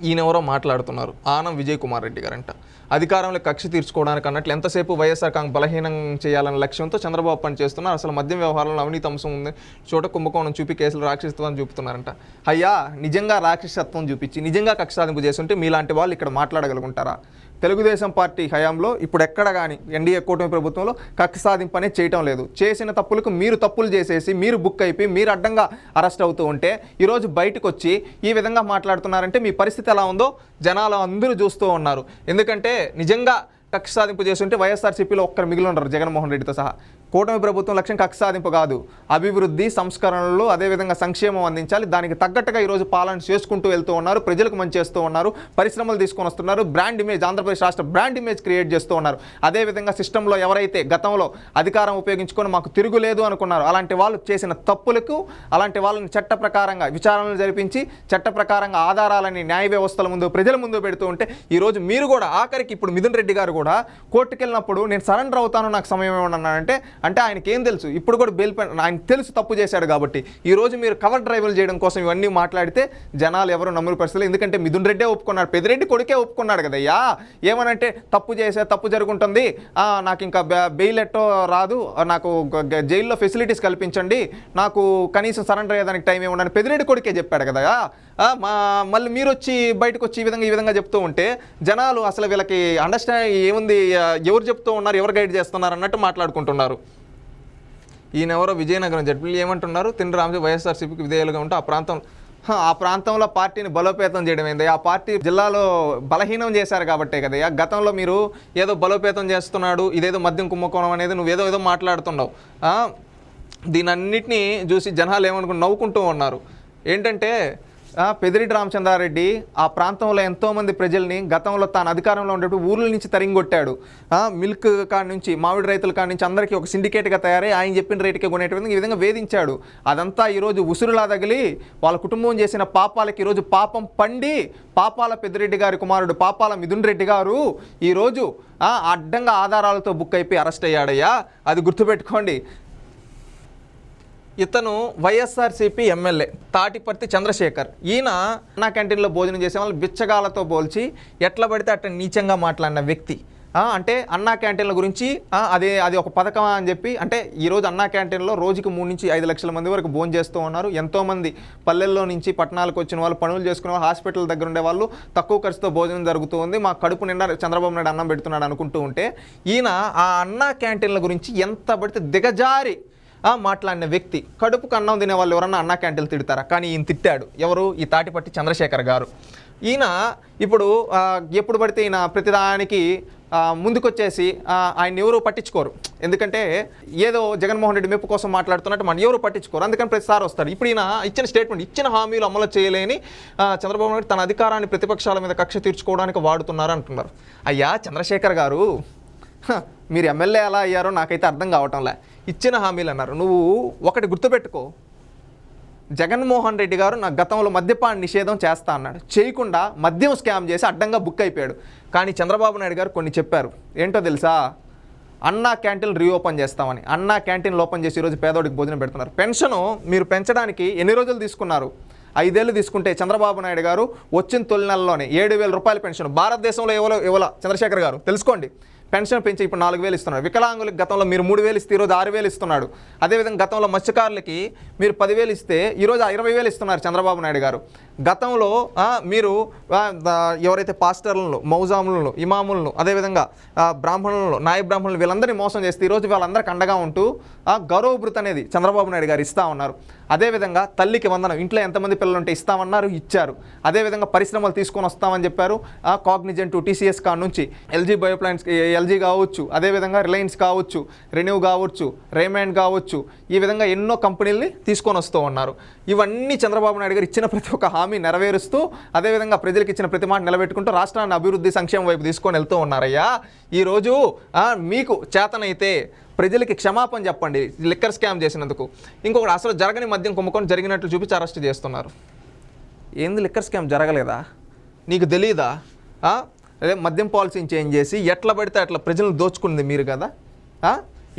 ఈయనెవరో మాట్లాడుతున్నారు, ఆనం విజయ్ కుమార్ రెడ్డి గారంట. అధికారంలో కక్ష తీర్చుకోవడానికి అన్నట్లు ఎంతసేపు వైఎస్ఆర్ కాంగ్రెస్ బలహీనం చేయాలన్న లక్ష్యంతో చంద్రబాబు పనిచేస్తున్నారు. అసలు మద్యం వ్యవహారంలో అవినీతి అంశం ఉంది, చోట కుంభకోణం చూపి కేసులు రాక్షసత్వం చూపుతున్నారంట. అయ్యా, నిజంగా రాక్షసత్వం చూపించి నిజంగా కక్ష సాధింపు చేస్తుంటే మీలాంటి వాళ్ళు ఇక్కడ మాట్లాడగలుగుంటారా? తెలుగుదేశం పార్టీ హయాంలో ఇప్పుడు ఎక్కడ కానీ ఎన్డీఏ కూటమి ప్రభుత్వంలో కక్ష సాధింపు అనేది చేయటం లేదు. చేసిన తప్పులకు మీరు తప్పులు చేసేసి మీరు బుక్ అయిపోయి మీరు అడ్డంగా అరెస్ట్ అవుతూ ఉంటే ఈరోజు బయటకు వచ్చి ఈ విధంగా మాట్లాడుతున్నారంటే మీ పరిస్థితి ఎలా ఉందో జనాలు అందరూ చూస్తూ ఉన్నారు. ఎందుకంటే నిజంగా కక్ష సాధింపు చేస్తుంటే వైఎస్ఆర్సీపీలో ఒక్కరు మిగిలి ఉండరు, జగన్మోహన్ రెడ్డితో సహా. కూటమి ప్రభుత్వం లక్ష్యం కక్ష సాధింపు కాదు, అభివృద్ధి సంస్కరణలు అదేవిధంగా సంక్షేమం అందించాలి. దానికి తగ్గట్టుగా ఈరోజు పాలన చేసుకుంటూ వెళ్తూ ఉన్నారు, ప్రజలకు మంచి చేస్తూ ఉన్నారు, పరిశ్రమలు తీసుకొని వస్తున్నారు, బ్రాండ్ ఇమేజ్, ఆంధ్రప్రదేశ్ రాష్ట్ర బ్రాండ్ ఇమేజ్ క్రియేట్ చేస్తూ ఉన్నారు. అదేవిధంగా సిస్టంలో ఎవరైతే గతంలో అధికారం ఉపయోగించుకొని మాకు తిరుగులేదు అనుకున్నారు అలాంటి వాళ్ళు చేసిన తప్పులకు అలాంటి వాళ్ళని చట్ట ప్రకారంగా విచారణలు జరిపించి చట్ట ప్రకారంగా ఆధారాలని న్యాయ వ్యవస్థల ముందు ప్రజల ముందు పెడుతూ ఉంటే ఈరోజు మీరు కూడా ఆఖరికి ఇప్పుడు మిథున్ రెడ్డి గారు కూడా కోర్టుకు వెళ్ళినప్పుడు నేను సరెండర్ అవుతాను నాకు సమయం ఏమన్నానంటే అంటే ఆయనకి ఏం తెలుసు? ఇప్పుడు కూడా బెయిల్ ఆయన తెలుసు తప్పు చేశాడు కాబట్టి. ఈరోజు మీరు కవర్ డ్రైవర్లు చేయడం కోసం ఇవన్నీ మాట్లాడితే జనాలు ఎవరు నమ్మరు పరిస్థితులు. ఎందుకంటే మిథున్ రెడ్డే ఒప్పుకున్నాడు, పెద్దిరెడ్డి కొడుకే ఒప్పుకున్నాడు కదయ్యా. ఏమనంటే తప్పు జరుగుతుంది, నాకు ఇంకా బెయిల్ ఎట్టో రాదు, నాకు జైల్లో ఫెసిలిటీస్ కల్పించండి, నాకు కనీసం సరెండర్ అయ్యేదానికి టైం ఏముండని పెద్దిరెడ్డి కొడుకే చెప్పాడు కదా. మళ్ళీ మీరు వచ్చి బయటకు వచ్చి ఈ విధంగా చెప్తూ ఉంటే జనాలు అసలు వీళ్ళకి అండర్స్టాండ్ ఏముంది, ఎవరు చెప్తూ ఉన్నారు, ఎవరు గైడ్ చేస్తున్నారు అన్నట్టు మాట్లాడుకుంటున్నారు. ఈయనెవరో విజయనగరం జడ్పీలు ఏమంటున్నారు, తిండి రామజీ వైఎస్ఆర్సీపీకి విధేయులుగా ఉంటే ఆ ప్రాంతంలో పార్టీని బలోపేతం చేయడం ఏంది? ఆ పార్టీ జిల్లాలో బలహీనం చేశారు కాబట్టే కదా. గతంలో మీరు ఏదో బలోపేతం చేస్తున్నాడు, ఇదేదో మద్యం కుంభకోణం అనేది నువ్వేదో మాట్లాడుతున్నావు. దీనన్నిటినీ చూసి జనాలు నవ్వుకుంటూ ఉన్నారు. ఏంటంటే పెద్దిరెడ్డి రామచంద్రారెడ్డి ఆ ప్రాంతంలో ఎంతోమంది ప్రజల్ని గతంలో తాను అధికారంలో ఉండేప్పుడు ఊర్ల నుంచి తరింగొట్టాడు. మిల్క్ కాడ నుంచి మామిడి రైతుల కాడ నుంచి అందరికీ ఒక సిండికేట్గా తయారై ఆయన చెప్పిన రేటుకే కొనేటువంటి ఈ విధంగా వేధించాడు. అదంతా ఈరోజు ఉసురులా తగిలి వాళ్ళ కుటుంబం చేసిన పాపాలకి ఈరోజు పాపం పండి పాపాల పెద్దిరెడ్డి గారి కుమారుడు పాపాల మిథున్ రెడ్డి గారు ఈరోజు అడ్డంగా ఆధారాలతో బుక్ అయిపోయి అరెస్ట్ అయ్యాడయ్యా. అది గుర్తుపెట్టుకోండి. ఇతను వైఎస్ఆర్సీపీ ఎమ్మెల్యే తాటిపర్తి చంద్రశేఖర్. ఈయన అన్నా క్యాంటీన్లో భోజనం చేసే వాళ్ళు బిచ్చగాలతో పోల్చి ఎట్లా పడితే అట్లా నీచంగా మాట్లాడిన వ్యక్తి. అంటే అన్నా క్యాంటీన్ల గురించి అది ఒక పథకం అని చెప్పి అంటే ఈరోజు అన్నా క్యాంటీన్లో రోజుకి 3 నుంచి 5 లక్షల మంది వరకు భోజనం చేస్తూ ఉన్నారు. ఎంతోమంది పల్లెల్లో నుంచి పట్టణాలకు వచ్చిన వాళ్ళు, పనులు చేసుకునే వాళ్ళు, హాస్పిటల్ దగ్గర ఉండే వాళ్ళు తక్కువ ఖర్చుతో భోజనం జరుగుతూ ఉంది. మా కడుపు నిండా చంద్రబాబు నాయుడు అన్నం పెడుతున్నాడు అనుకుంటూ ఉంటే ఈయన ఆ అన్నా క్యాంటీన్ల గురించి ఎంత పడితే దిగజారి మాట్లాడిన వ్యక్తి. కడుపుకు అన్నం తినే వాళ్ళు ఎవరన్నా అన్నా క్యాంటీన్లు తిడతారా? కానీ ఈయన తిట్టాడు. ఎవరు? ఈ తాటిపట్టి చంద్రశేఖర్ గారు. ఈయన ఇప్పుడు ఎప్పుడు పడితే ఈయన ప్రతిదానికి ముందుకొచ్చేసి ఆయన ఎవరు పట్టించుకోరు. ఎందుకంటే ఏదో జగన్మోహన్ రెడ్డి మెప్పు కోసం మాట్లాడుతున్నట్టు మనం ఎవరు పట్టించుకోరు. అందుకని ప్రతిసారి వస్తాడు. ఇప్పుడు ఈయన ఇచ్చిన స్టేట్మెంట్, ఇచ్చిన హామీలు అమలు చేయలేని చంద్రబాబు నాయుడు తన అధికారాన్ని ప్రతిపక్షాల మీద కక్ష తీర్చుకోవడానికి వాడుతున్నారు అంటున్నారు. అయ్యా చంద్రశేఖర్ గారు, మీరు ఎమ్మెల్యే ఎలా అయ్యారో నాకైతే అర్థం కావటంలే. ఇచ్చిన హామీలు అన్నారు. నువ్వు ఒకటి గుర్తుపెట్టుకో, జగన్మోహన్ రెడ్డి గారు నా గతంలో మద్యపాన నిషేధం చేస్తా అన్నాడు, చేయకుండా మద్యం స్కామ్ చేసి అడ్డంగా బుక్ అయిపోయాడు. కానీ చంద్రబాబు నాయుడు గారు కొన్ని చెప్పారు. ఏంటో తెలుసా? అన్నా క్యాంటీన్లు రీఓపెన్ చేస్తామని. అన్నా క్యాంటీన్లు ఓపెన్ చేసి ఈరోజు పేదోడికి భోజనం పెడుతున్నారు. పెన్షను మీరు పెంచడానికి ఎన్ని రోజులు తీసుకున్నారు? 5 ఏళ్ళు తీసుకుంటే చంద్రబాబు నాయుడు గారు వచ్చిన తొలి నెలలోనే 7,000 రూపాయల పెన్షన్ భారతదేశంలో ఇవ్వాల చంద్రశేఖర్ గారు తెలుసుకోండి. పెన్షన్ పెంచి ఇప్పుడు 4,000 ఇస్తున్నారు. వికలాంగులకి గతంలో మీరు 3,000 ఇస్తే ఈరోజు 6,000 ఇస్తున్నాడు. అదేవిధంగా గతంలో మత్స్యకారులకి మీరు 10,000 ఇస్తే ఈరోజు 20,000 ఇస్తున్నారు చంద్రబాబు నాయుడు గారు. గతంలో మీరు ఎవరైతే పాస్టర్లను, మౌజాములను, ఇమాములను, అదేవిధంగా బ్రాహ్మణులను, నాయ బ్రాహ్మణులు వీళ్ళందరినీ మోసం చేస్తే ఈరోజు వాళ్ళందరికీ అండగా ఉంటూ గౌరవభృతి అనేది చంద్రబాబు నాయుడు గారు ఇస్తా ఉన్నారు. అదేవిధంగా తల్లికి వందనం, ఇంట్లో ఎంతమంది పిల్లలు ఉంటే ఇస్తామన్నారు, ఇచ్చారు. అదేవిధంగా పరిశ్రమలు తీసుకొని వస్తామని చెప్పారు. కాగ్నిజెంట్, TCS కాడ నుంచి LG బయోప్లాంట్స్, ఎల్జీ కావచ్చు, అదేవిధంగా రిలయన్స్ కావచ్చు, రెన్యూ కావచ్చు, రేమండ్ కావచ్చు, ఈ విధంగా ఎన్నో కంపెనీల్ని తీసుకొని వస్తూ ఉన్నారు. ఇవన్నీ చంద్రబాబు నాయుడు గారు ఇచ్చిన ప్రతి ఒక్క హామీ నెరవేరుస్తూ, అదేవిధంగా ప్రజలకు ఇచ్చిన ప్రతి మాట నిలబెట్టుకుంటూ రాష్ట్రాన్ని అభివృద్ధి సంక్షేమం వైపు తీసుకొని వెళ్తూ ఉన్నారయ్యా. ఈరోజు మీకు చేతనైతే ప్రజలకి క్షమాపణ చెప్పండి లిక్కర్ స్కామ్ చేసినందుకు. ఇంకొకటి, అసలు జరగని మద్యం కుంభకోణం జరిగినట్లు చూపించి అరెస్ట్ చేస్తున్నారు. ఏంది లిక్కర్ స్కామ్ జరగలేదా? నీకు తెలీదా? అదే మద్యం పాలసీని చేంజ్ చేసి ఎట్లా పడితే అట్లా ప్రజలను దోచుకుంది మీరు కదా.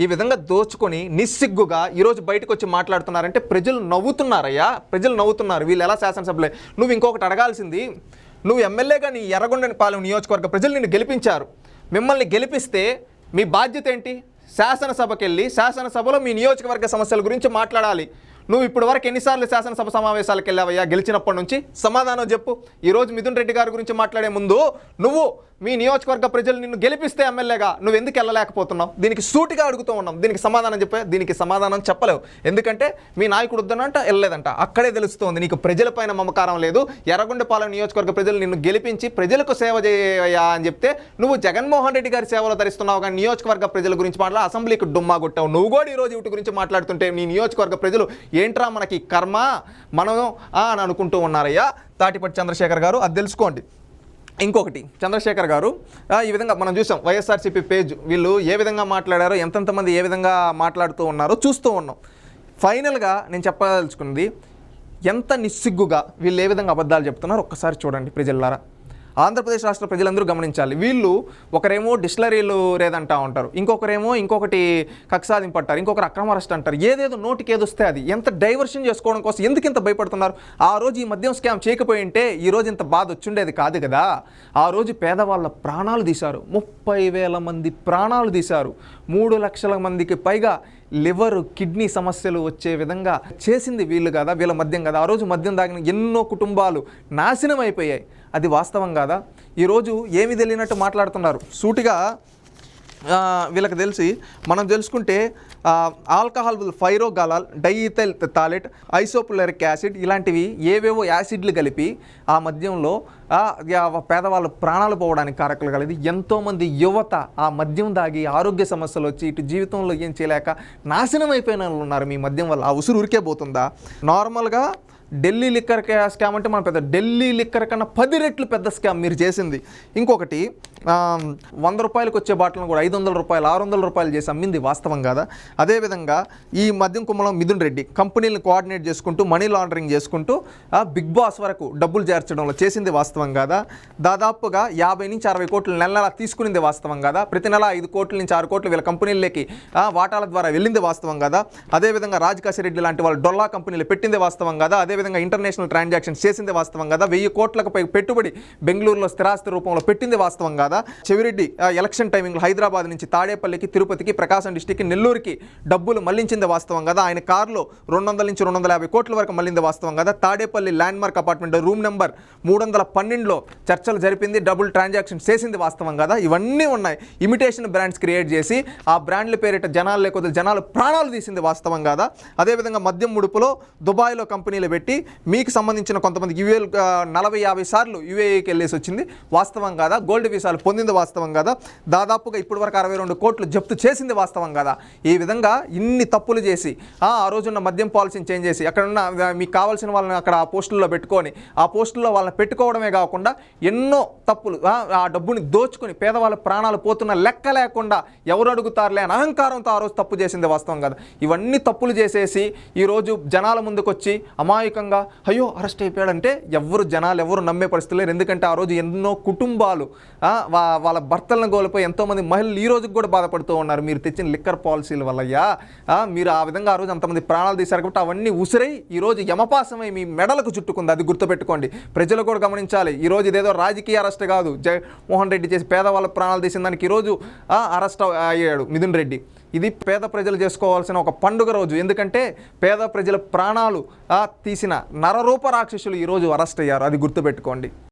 ఈ విధంగా దోచుకొని నిస్సిగ్గుగా ఈరోజు బయటకు వచ్చి మాట్లాడుతున్నారంటే ప్రజలు నవ్వుతున్నారయ్యా. ప్రజలు నవ్వుతున్నారు. వీళ్ళు ఎలా శాసనసభలే. నువ్వు ఇంకొకటి అడగాల్సింది, నువ్వు ఎమ్మెల్యేగా నీ ఎర్రగొండపాలెం నియోజకవర్గ ప్రజలు నిన్ను గెలిపించారు. మిమ్మల్ని గెలిపిస్తే మీ బాధ్యత ఏంటి? శాసనసభకి వెళ్ళి శాసనసభలో మీ నియోజకవర్గ సమస్యల గురించి మాట్లాడాలి. నువ్వు ఇప్పటి వరకు ఎన్నిసార్లు శాసనసభ సమావేశాలకు వెళ్ళావయ్యా గెలిచినప్పటి నుంచి? సమాధానం చెప్పు. ఈరోజు మిథున్ రెడ్డి గారి గురించి మాట్లాడే ముందు నువ్వు మీ నియోజకవర్గ ప్రజలు నిన్ను గెలిపిస్తే ఎమ్మెల్యేగా నువ్వు ఎందుకు వెళ్ళలేకపోతున్నావు? దీనికి సూటిగా అడుగుతూ ఉన్నాం. దీనికి సమాధానం చెప్పే. దీనికి సమాధానం చెప్పలేవు. ఎందుకంటే మీ నాయకుడు వద్దనంట, వెళ్ళలేదంట. అక్కడే తెలుస్తోంది నీకు ప్రజలపైన మమకారం లేదు. ఎర్రగొండపాలెం నియోజకవర్గ ప్రజలు నిన్ను గెలిపించి ప్రజలకు సేవ చేయా అని చెప్తే నువ్వు జగన్మోహన్ రెడ్డి గారి సేవలో ధరిస్తున్నావు కానీ నియోజకవర్గ ప్రజల గురించి మాట్లాడి అసెంబ్లీకి డుమ్మా కొట్టావు. నువ్వు కూడా ఈరోజు వీటి గురించి మాట్లాడుతుంటే నీ నియోజకవర్గ ప్రజలు ఏంట్రా మనకి కర్మ మనం అని అనుకుంటూ ఉన్నారయ్యా. తాటిపట్టి చంద్రశేఖర్ గారు అది తెలుసుకోండి. ఇంకొకటి, చంద్రశేఖర్ గారు ఈ విధంగా మనం చూసాం వైఎస్ఆర్సీపీ పేజ్ వీళ్ళు ఏ విధంగా మాట్లాడారో, ఎంతెంతమంది ఏ విధంగా మాట్లాడుతూ ఉన్నారో చూస్తూ ఉన్నాం. ఫైనల్గా నేను చెప్పదలుచుకున్నది, ఎంత నిస్సిగ్గుగా వీళ్ళు ఏ విధంగా అబద్ధాలు చెప్తున్నారో ఒక్కసారి చూడండి ప్రజలారా. ఆంధ్రప్రదేశ్ రాష్ట్ర ప్రజలందరూ గమనించాలి. వీళ్ళు ఒకరేమో డిస్టిలరీలు రేదంటా ఉంటారు, ఇంకొకరేమో ఇంకొకటి కక్షాదింపు అంటారు, ఇంకొకరు అక్రమ అరెస్ట్ అంటారు. ఏదేదో నోటికి ఏదొస్తే అది. ఎంత డైవర్షన్ చేసుకోవడం కోసం ఎందుకు ఇంత భయపడుతున్నారు? ఆ రోజు ఈ మద్యం స్కామ్ చేయకపోయి ఉంటే ఈరోజు ఇంత బాధ వచ్చిండేది కాదు కదా. ఆ రోజు పేదవాళ్ళ ప్రాణాలు తీశారు. 30,000 మంది ప్రాణాలు తీశారు. 3 లక్షల మందికి పైగా లివర్ కిడ్నీ సమస్యలు వచ్చే విధంగా చేసింది వీళ్ళు కదా, వీళ్ళ మద్యం కదా. ఆ రోజు మద్యం తాగిన ఎన్నో కుటుంబాలు నాశనం అయిపోయాయి. అది వాస్తవం కాదా? ఈరోజు ఏమి తెలియనట్టు మాట్లాడుతున్నారు. సూటిగా వీళ్ళకి తెలిసి మనం తెలుసుకుంటే ఆల్కహాల్ ఫైరోగాలాల్, డైఈథైల్ థాలేట్, ఐసోపులరిక్ యాసిడ్ ఇలాంటివి ఏవేవో యాసిడ్లు కలిపి ఆ మద్యంలో పేదవాళ్ళ ప్రాణాలు పోవడానికి కారకులు కలిగి ఎంతోమంది యువత ఆ మద్యం దాగి ఆరోగ్య సమస్యలు వచ్చి ఇటు జీవితంలో ఏం చేయలేక నాశనం అయిపోయిన వాళ్ళు ఉన్నారు మీ మద్యం వల్ల. ఆ ఉసురు ఉరికే పోతుందా? నార్మల్గా ఢిల్లీ లిక్కర్ స్కామ్ అంటే మన పెద్ద ఢిల్లీ లిక్కర్ కన్నా 10 రెట్లు పెద్ద స్కామ్ మీరు చేసింది. ఇంకొకటి, 100 రూపాయలకు వచ్చే బాటిల్ను కూడా 500 రూపాయలు 600 రూపాయలు చేసి అమ్మింది వాస్తవం కాదా? అదేవిధంగా ఈ మద్యం కుమ్మలో మిథున్ రెడ్డి కంపెనీలను కోఆర్డినేట్ చేసుకుంటూ మనీ లాండరింగ్ చేసుకుంటూ బిగ్ బాస్ వరకు డబ్బులు చేర్చడంలో చేసింది వాస్తవం కాదా? దాదాపుగా 50 నుంచి 60 కోట్లు నెల నెల తీసుకునింది వాస్తవం కాదా? ప్రతి నెల 5 కోట్ల నుంచి 6 కోట్లు వీళ్ళ కంపెనీలకి వాటాల ద్వారా వెళ్ళింది వాస్తవం కాదా? అదేవిధంగా రాజకాశిరెడ్డి లాంటి వాళ్ళు డొల్లా కంపెనీలు పెట్టింది వాస్తవం కాదా? అదేవిధంగా ఇంటర్నేషనల్ ట్రాన్సాక్షన్స్ చేసింది వాస్తవం కాదా? 1000 కోట్లకు పై పెట్టుబడి బెంగళూరులో స్థిరాస్తి రూపంలో పెట్టింది వాస్తవం కాదా? చెవిరెడ్డి ఎలక్షన్ టైమింగ్లో హైదరాబాద్ నుంచి తాడేపల్లికి, తిరుపతికి, ప్రకాశం డిస్టిక్కి, నెల్లూరుకి డబ్బులు మళ్లించింది వాస్తవం కదా. ఆయన కారులో 200 నుంచి 250 కోట్ల వరకు మళ్లింది వాస్తవం కదా. Tadepalli landmark apartment room number 312లో చర్చలు జరిపింది, డబుల్ ట్రాన్సాక్షన్ చేసింది వాస్తవం కదా. ఇవన్నీ ఉన్నాయి. ఇమిటేషన్ బ్రాండ్స్ క్రియేట్ చేసి ఆ బ్రాండ్ల పేరిట జనాలు లేకపోతే జనాలు ప్రాణాలు తీసింది వాస్తవం కాదా? అదేవిధంగా మద్యం ముడుపులో దుబాయ్లో కంపెనీలు పెట్టి మీకు సంబంధించిన కొంతమంది 40-50 సార్లు యూఏఈకి వెళ్ళేసి వచ్చింది వాస్తవం కాదా? గోల్డ్ వీసాలు పొందింది వాస్తవం కాదా? దాదాపుగా ఇప్పటి వరకు 62 కోట్లు జప్తు చేసింది వాస్తవం కాదా? ఈ విధంగా ఇన్ని తప్పులు చేసి ఆ రోజున్న మద్యం పాలసీని చేంజ్ చేసి అక్కడున్న మీకు కావాల్సిన వాళ్ళని అక్కడ ఆ పోస్టుల్లో పెట్టుకొని ఆ పోస్టుల్లో వాళ్ళని పెట్టుకోవడమే కాకుండా ఎన్నో తప్పులు ఆ డబ్బుని దోచుకొని పేదవాళ్ళ ప్రాణాలు పోతున్న లెక్క లేకుండా ఎవరు అడుగుతారులే అని అహంకారంతో ఆ రోజు తప్పు చేసింది వాస్తవం కదా. ఇవన్నీ తప్పులు చేసేసి ఈరోజు జనాల ముందుకు వచ్చి అమాయకంగా అయ్యో అరెస్ట్ అయిపోయాడంటే జనాలు ఎవరు నమ్మే పరిస్థితులు లేరు. ఎందుకంటే ఆ రోజు ఎన్నో కుటుంబాలు వాళ్ళ భర్తలను కోల్పోయి ఎంతోమంది మహిళలు ఈ రోజుకి కూడా బాధపడుతూ ఉన్నారు మీరు తెచ్చిన లిక్కర్ పాలసీల వల్లయ్యా. మీరు ఆ విధంగా ఆ రోజు అంతమంది ప్రాణాలు తీశారు కాబట్టి అవన్నీ ఉసిరై ఈరోజు యమపాసమై మీ మెడలకు చుట్టుకుంది. అది గుర్తుపెట్టుకోండి. ప్రజలు కూడా గమనించాలి. ఈరోజు ఇదేదో రాజకీయ అరెస్ట్ కాదు. జగన్మోహన్ రెడ్డి చేసి పేదవాళ్ళ ప్రాణాలు తీసిన దానికి ఈరోజు అరెస్ట్ అయ్యాడు మిథున్ రెడ్డి. ఇది పేద ప్రజలు చేసుకోవాల్సిన ఒక పండుగ రోజు. ఎందుకంటే పేద ప్రజల ప్రాణాలు తీసిన నరరూప రాక్షసులు ఈరోజు అరెస్ట్ అయ్యారు. అది గుర్తుపెట్టుకోండి.